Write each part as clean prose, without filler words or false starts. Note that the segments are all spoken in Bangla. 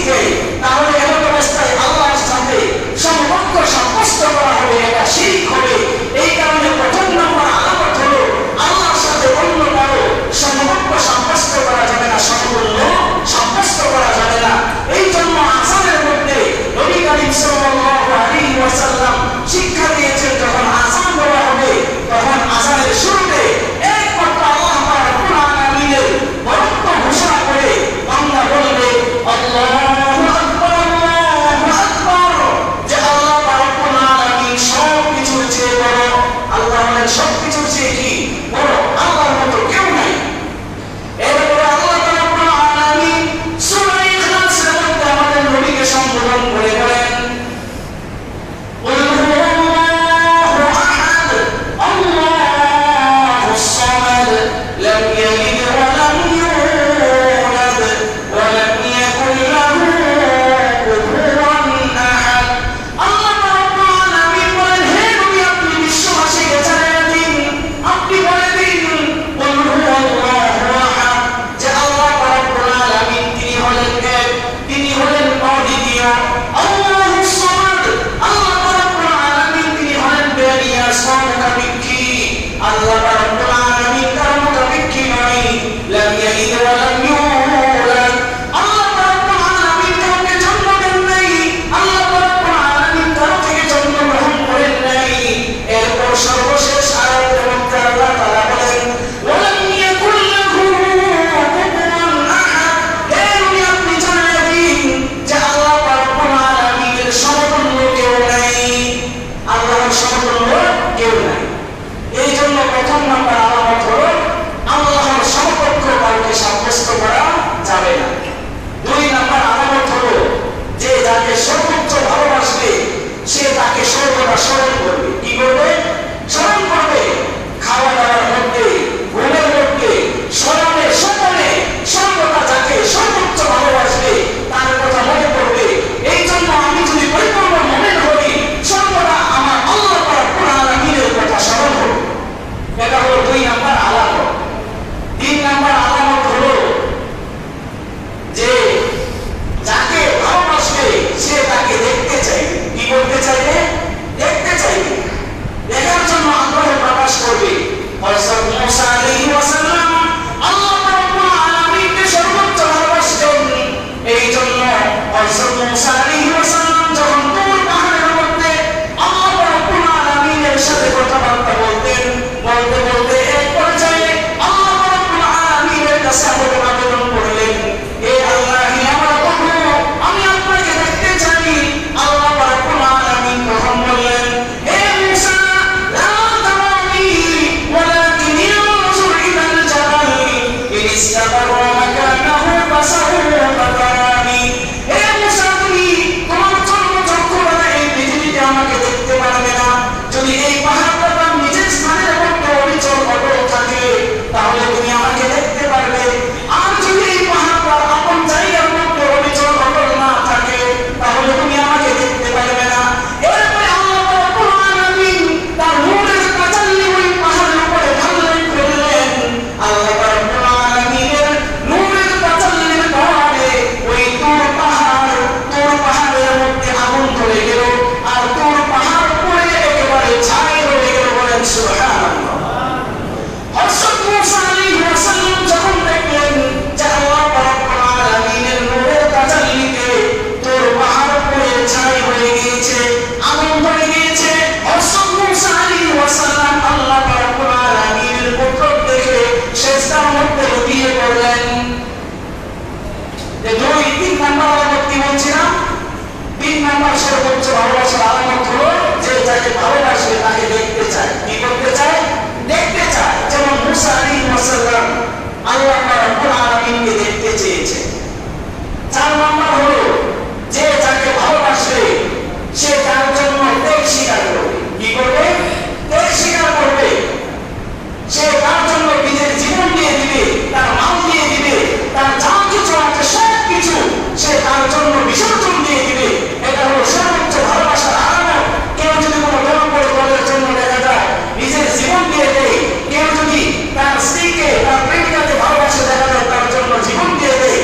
দেয়, তাহলে এমন অবস্থায় আল্লাহর সাথে সম্পর্ক সাব্যস্ত করা হবে, এটা শিরক হবে। এই কারণে প্রথম নম্বর আলামত হলো আল্লাহর সাথে অন্য কারো সম্পর্ক সাব্যস্ত করা যাবে না, সম্পূর্ণ সাব্যস্ত করা যাবে না। এই জন্য আযানের মধ্যে নবী করিম সাল্লাল্লাহু আলাইহি ওয়াসাল্লাম শিক্ষা দিয়েছেন, যখন আযান দেওয়া হবে তখন আযানের শুরুতে একমাত্র আল্লাহ রাব্বুল আলামিনের বরত্ব ঘোষণা করে বান্দা বলবে আল্লাহু আকবার, আল্লাহু আকবার, যে আল্লাহ রাব্বুল আলামিন সবকিছুর চেয়ে বড়। আল্লাহ হলেন সবকিছুর চেয়ে কি বড়, আল্লাহর মতো কেউ নাই। এরপরে আল্লাহ রাব্বুল আলামিন সূরা ইখলাসের মধ্যে আমাদের নবীকে সম্বোধন করে বলেন তার স্ত্রীকে তার প্রেমিকাকে ভালোবাসা দেখানোর তার জন্য জীবন দিয়ে দেয়,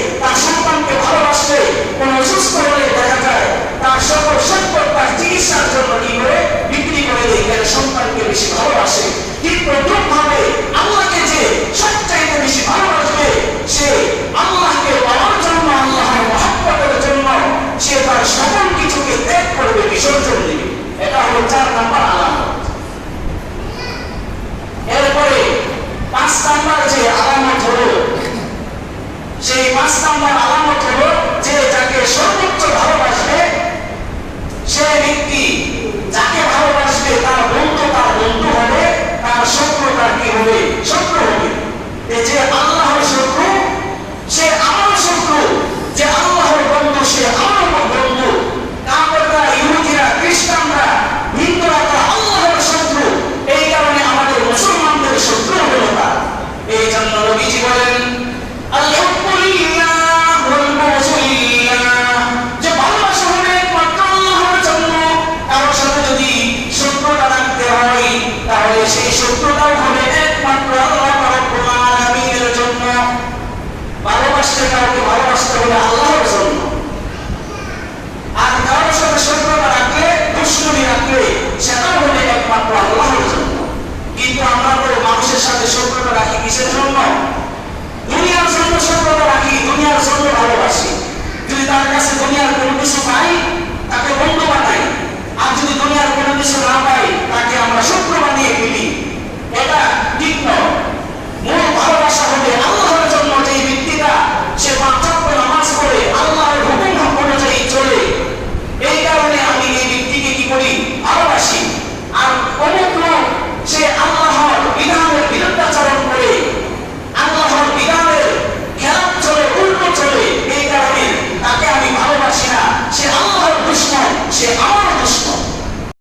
প্রথম